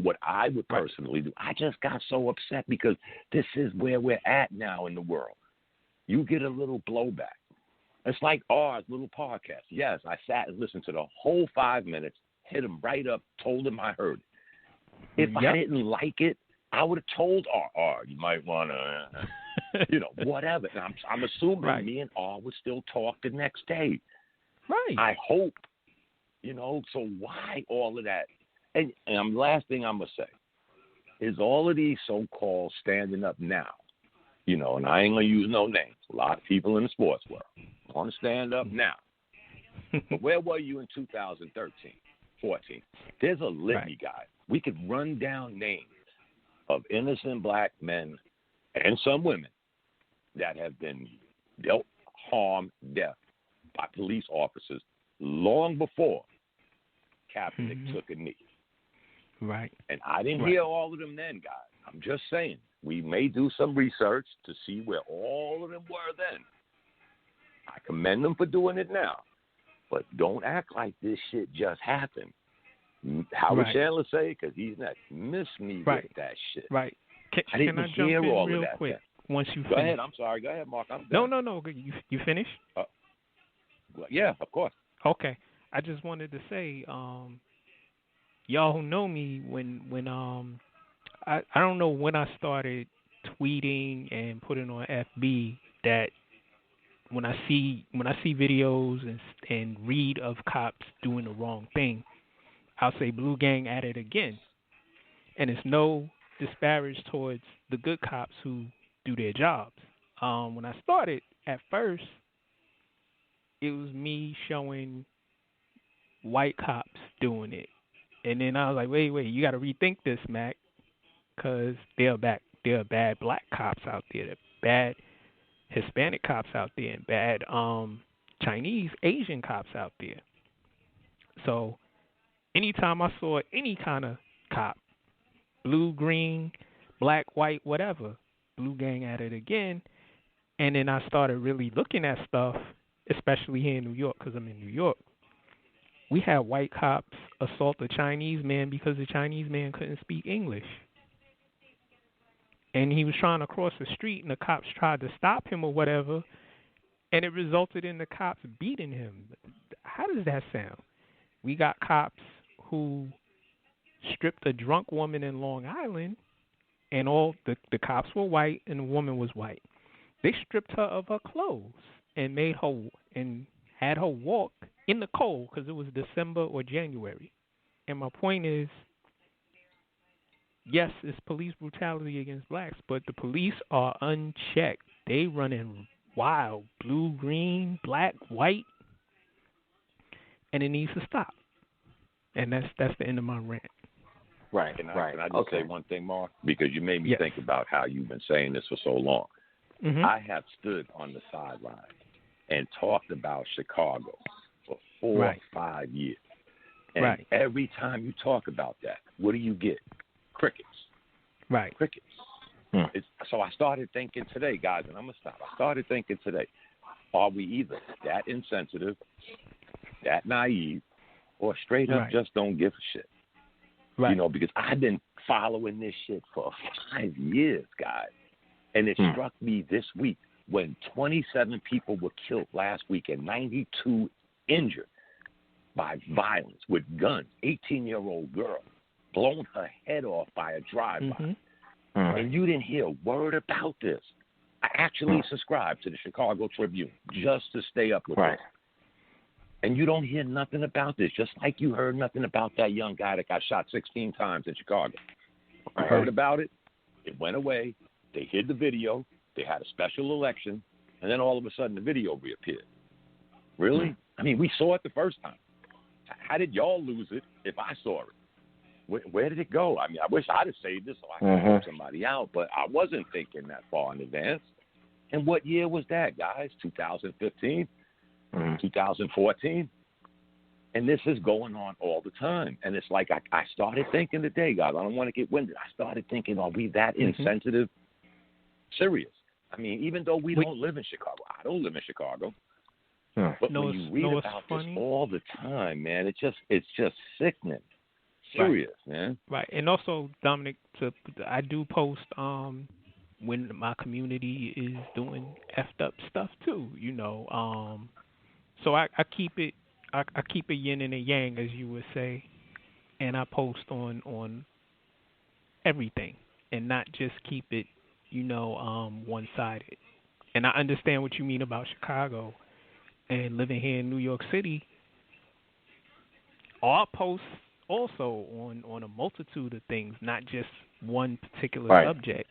what I would personally do, I just got so upset because this is where we're at now in the world. You get a little blowback. It's like ours, little podcast. Yes, I sat and listened to the whole 5 minutes, hit him right up, told him I heard it. If I didn't like it, I would have told R, you might want to, whatever. And I'm assuming me and R would still talk the next day. Right. I hope, so why all of that? And last thing I'm going to say is all of these so-called standing up now, and I ain't going to use no names. A lot of people in the sports world want to stand up now. But where were you in 2013, 14? There's a litany, guys. We could run down names of innocent black men and some women that have been dealt harm, death by police officers long before Kaepernick took a knee. Right. And I didn't hear all of them then, guys. I'm just saying. We may do some research to see where all of them were then. I commend them for doing it now. But don't act like this shit just happened. Howard Chandler say, because he's not, miss me with that shit. Right. I didn't hear all of that. Quick, once you Go finish. ahead. I'm sorry. Go ahead, Mark. I'm done. No. You finished? Yeah, of course. Okay. I just wanted to say, y'all who know me, when I don't know when I started tweeting and putting on FB that when I see videos and read of cops doing the wrong thing, I'll say blue gang at it again. And it's no disparage towards the good cops who do their jobs. When I started, at first, it was me showing white cops doing it. And then I was like, wait, you got to rethink this, Mac, because there are bad black cops out there, there are bad Hispanic cops out there, and bad Chinese, Asian cops out there. So anytime I saw any kind of cop, blue, green, black, white, whatever, blue gang at it again. And then I started really looking at stuff, especially here in New York, because I'm in New York. We had white cops assault a Chinese man because the Chinese man couldn't speak English. And he was trying to cross the street, and the cops tried to stop him or whatever, and it resulted in the cops beating him. How does that sound? We got cops who stripped a drunk woman in Long Island, and all the cops were white, and the woman was white. They stripped her of her clothes and made her and had her walk in the cold because it was December or January. And my point is, yes, it's police brutality against blacks, but the police are unchecked. They running wild, blue, green, black, white, and it needs to stop. And that's the end of my rant. Right. Can I just say one thing, Mark? Because you made me think about how you've been saying this for so long. Mm-hmm. I have stood on the sideline and talked about Chicago for 4 or 5 years. And every time you talk about that, what do you get? Crickets. Right. Crickets. So I started thinking today, guys, and I'm going to stop. I started thinking today, are we either that insensitive, that naive, or straight up just don't give a shit? Right. Because I've been following this shit for 5 years, guys. And it struck me this week when 27 people were killed last week and 92 injured by violence with guns. 18-year-old girl blown her head off by a drive-by. Mm-hmm. And you didn't hear a word about this. I actually subscribed to the Chicago Tribune just to stay up with it. And you don't hear nothing about this, just like you heard nothing about that young guy that got shot 16 times in Chicago. I heard about it. It went away. They hid the video. They had a special election. And then all of a sudden the video reappeared. Really? I mean, we saw it the first time. How did y'all lose it if I saw it? Where did it go? I mean, I wish I'd have saved this so I could help somebody out, but I wasn't thinking that far in advance. And what year was that, guys? 2015? 2014? And this is going on all the time. And it's like I started thinking today, guys, I don't want to get winded. I started thinking, are we that insensitive? Serious. I mean, even though we don't live in Chicago. I don't live in Chicago. But when you read about this all the time, man, it's just sickening. serious, man. Right, and also Dominic, I do post when my community is doing effed up stuff too. So I keep it yin and a yang, as you would say, and I post on everything and not just keep it, one-sided. And I understand what you mean about Chicago and living here in New York City. I'll post also on a multitude of things, not just one particular subject.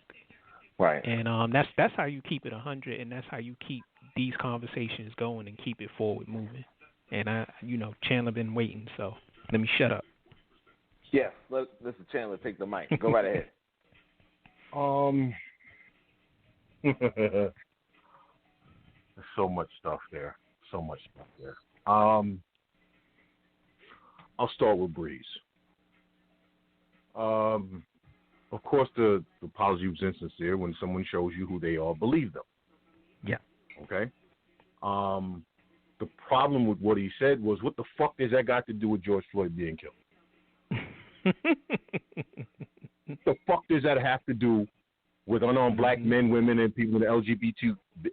Right. And that's how you keep it 100, and that's how you keep these conversations going and keep it forward moving. And Chandler been waiting, so let me shut up. Yes, listen, Chandler, take the mic. Go right ahead. There's so much stuff there. I'll start with Brees. Of course, the apology was insincere. When someone shows you who they are, believe them. Yeah. Okay. The problem with what he said was, what the fuck does that got to do with George Floyd being killed? What the fuck does that have to do with unarmed black men, women, and people in the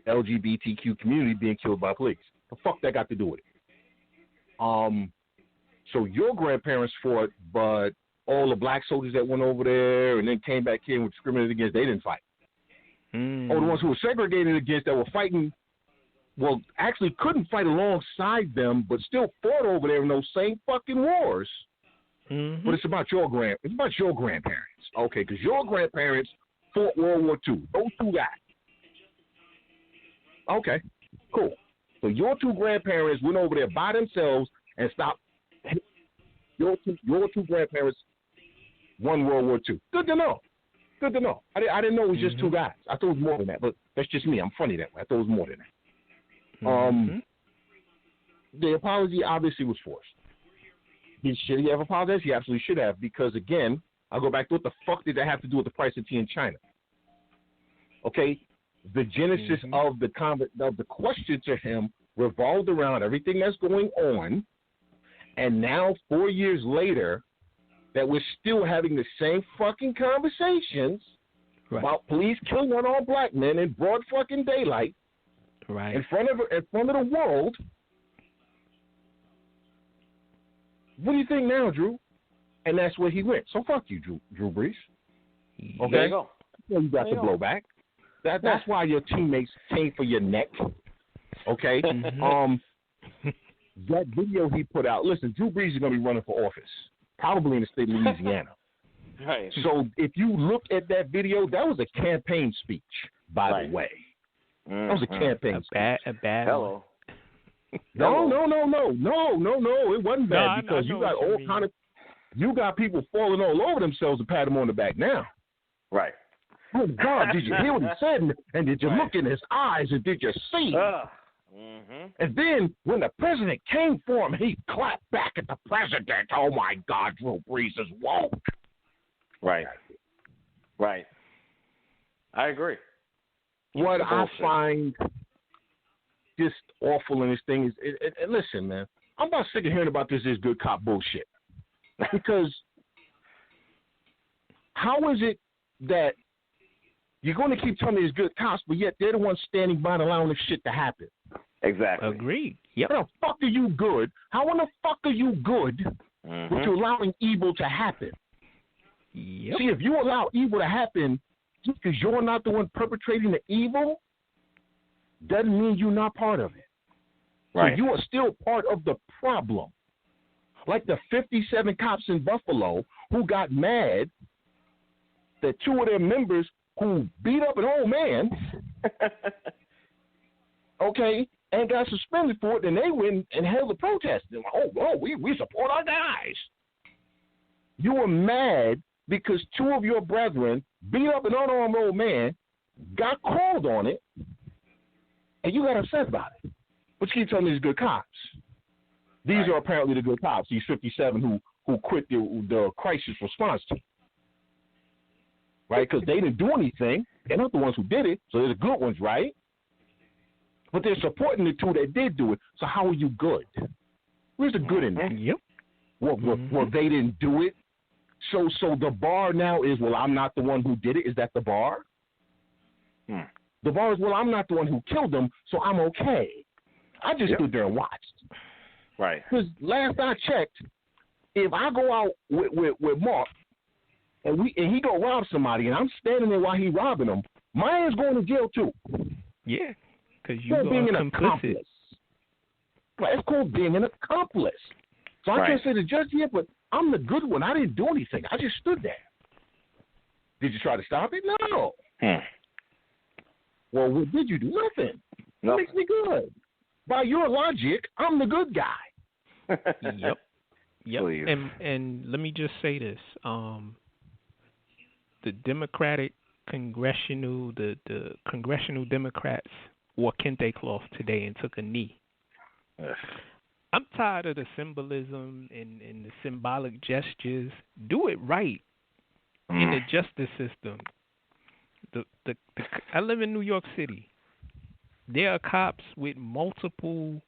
LGBTQ community being killed by police? The fuck that got to do with it? So your grandparents fought, but all the black soldiers that went over there and then came back here and were discriminated against, they didn't fight. Or the ones who were segregated against that were fighting, well, actually couldn't fight alongside them, but still fought over there in those same fucking wars. But it's about your grandparents, okay? Because your grandparents fought World War II. Those two guys. Okay, cool. So your two grandparents went over there by themselves and stopped. Your two grandparents won World War II. Good to know. I didn't know it was just two guys. I thought it was more than that, but that's just me. I'm funny that way. I thought it was more than that. The apology obviously was forced. Should he have apologized? He absolutely should have, because, again, I'll go back to what the fuck did that have to do with the price of tea in China? Okay? The genesis of the question to him revolved around everything that's going on, and now 4 years later that we're still having the same fucking conversations about police killing unarmed black men in broad fucking daylight in front of the world. What do you think now, Drew? And that's where he went. So fuck you, Drew Brees. Okay? There you go. You got the blowback. That's why your teammates came for your neck. Okay? That video he put out, listen, Drew Brees is going to be running for office, probably in the state of Louisiana. Right. So if you look at that video, that was a campaign speech, by the way. That was a campaign speech. A bad Hello. One. No. It wasn't bad, because you got all kind of, you got people falling all over themselves to pat him on the back now. Right. Oh God, did you hear what he said? And did you look in his eyes, and did you see? And then when the president came for him, he clapped back at the president. Oh my God, Drew Brees is woke. Right. I agree. What I find just awful in this thing is, listen, man, I'm about sick of hearing about this good cop bullshit. Because how is it that you're going to keep telling me it's good cops, but yet they're the ones standing by and allowing this shit to happen? Exactly. Agreed. Yep. How the fuck are you good? How in the fuck are you good with you allowing evil to happen? Yep. See, if you allow evil to happen just because you're not the one perpetrating the evil, doesn't mean you're not part of it. Right. So you are still part of the problem. Like the 57 cops in Buffalo who got mad that two of their members who beat up an old man, okay, and got suspended for it, and they went and held a protest. They're like, we support our guys. You were mad because two of your brethren beat up an unarmed old man, got called on it, and you got upset about it. But you keep telling me these good cops. These are apparently the good cops, these 57 who quit the crisis response team. Right? Because they didn't do anything. They're not the ones who did it, so they're the good ones, right? But they're supporting the two that did do it. So how are you good? Where's the good in that? Yep. Well, they didn't do it, So the bar now is, well, I'm not the one who did it. Is that the bar? The bar is, well, I'm not the one who killed him, so I'm okay. I just stood there and watched. Right. Because last I checked, if I go out with Mark and he go rob somebody and I'm standing there while he robbing him, my ass going to jail too. Yeah, because you are being an complicit. accomplice. Right, it's called being an accomplice. So I can't say the judge yet, but I'm the good one. I didn't do anything. I just stood there. Did you try to stop it? No. Well, what did you do? Nothing. That makes me good. By your logic, I'm the good guy. Yep. Please. And let me just say this: the Democratic congressional Democrats wore kente cloth today and took a knee. I'm tired of the symbolism and the symbolic gestures. Do it right in the justice system. I live in New York City. There are cops with multiple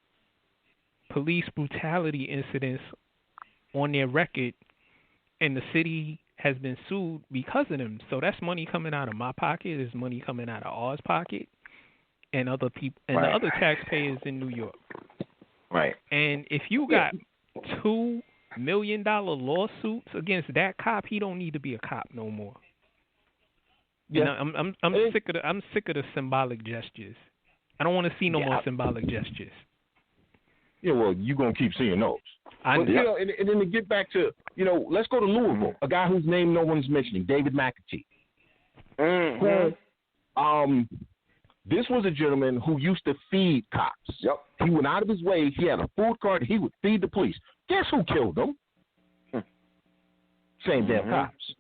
police brutality incidents on their record, and the city has been sued because of them. So that's money coming out of my pocket. It's money coming out of ours pocket, and other people and the other taxpayers in New York. Right. And if you got $2 million lawsuits against that cop, he don't need to be a cop no more. Yeah. You know, I'm sick of the symbolic gestures. I don't want to see no more symbolic gestures. Yeah, well, you're going to keep seeing those. And then to get back to, let's go to Louisville, a guy whose name no one's mentioning, David McAtee. This was a gentleman who used to feed cops. Yep. He went out of his way. He had a food cart. He would feed the police. Guess who killed him? Same damn cops.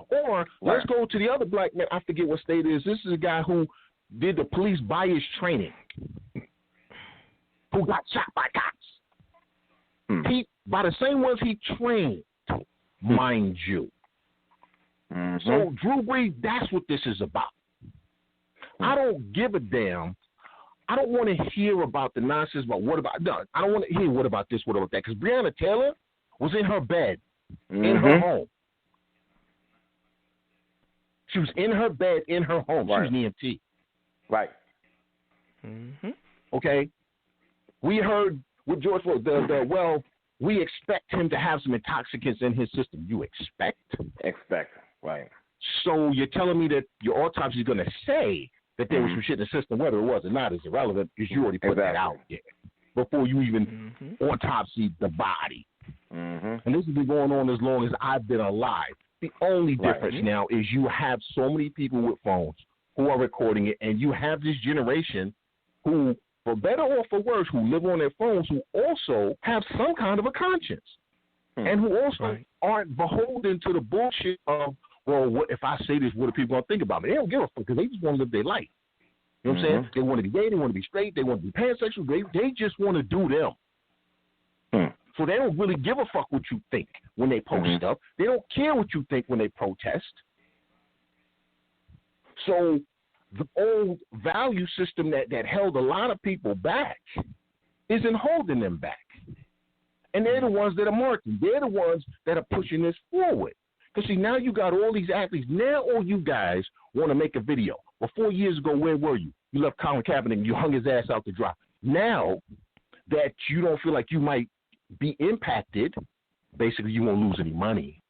Or let's go to the other black man. I forget what state it is. This is a guy who did the police bias training, who got shot by cops. By the same ones he trained, mind you. So, Drew Brees, that's what this is about. I don't give a damn. I don't want to hear about the nonsense about what about. No, I don't want to hear what about this, what about that. Because Breonna Taylor was in her bed, in her home. She was in her bed, in her home. Right. She was an EMT. Right. Okay? We heard with George Floyd, we expect him to have some intoxicants in his system. You expect? Expect, right. So you're telling me that your autopsy is going to say that there was some shit in the system, whether it was or not is irrelevant because you already put that out there before you even autopsied the body. And this has been going on as long as I've been alive. The only difference now is you have so many people with phones who are recording it, and you have this generation who, for better or for worse, who live on their phones, who also have some kind of a conscience, and who also aren't beholden to the bullshit of, well, what if I say this, what are people going to think about me? They don't give a fuck because they just want to live their life. You know what I'm saying? They want to be gay, they want to be straight, they want to be pansexual, they just want to do them. So they don't really give a fuck what you think when they post stuff. They don't care what you think when they protest. So the old value system that held a lot of people back isn't holding them back. And they're the ones that are marking. They're the ones that are pushing this forward. Because, see, now you got all these athletes. Now all you guys want to make a video. Well, 4 years ago, where were you? You left Colin Kaepernick and you hung his ass out to dry. Now that you don't feel like you might be impacted, basically you won't lose any money.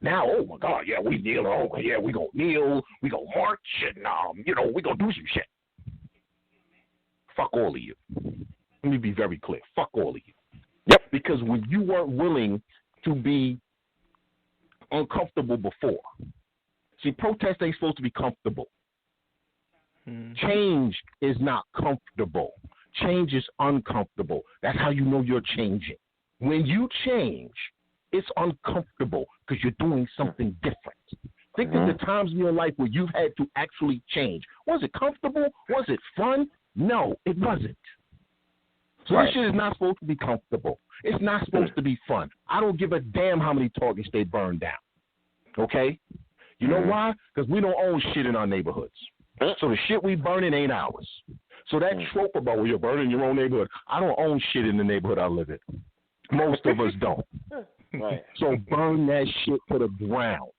Now, oh my God, yeah, we kneel. Oh yeah, we gonna kneel. We gonna march, and we gonna do some shit. Fuck all of you. Let me be very clear. Fuck all of you. Yep. Because when you weren't willing to be uncomfortable before, see, protest ain't supposed to be comfortable. Change is not comfortable. Change is uncomfortable. That's how you know you're changing. When you change, it's uncomfortable because you're doing something different. Think of the times in your life where you've had to actually change. Was it comfortable? Was it fun? No, it wasn't. So this shit is not supposed to be comfortable. It's not supposed to be fun. I don't give a damn how many targets they burn down. Okay? You know why? Because we don't own shit in our neighborhoods. So the shit we burning ain't ours. So that trope about where you're burning your own neighborhood, I don't own shit in the neighborhood I live in. Most of us don't. Right. So burn that shit to the ground.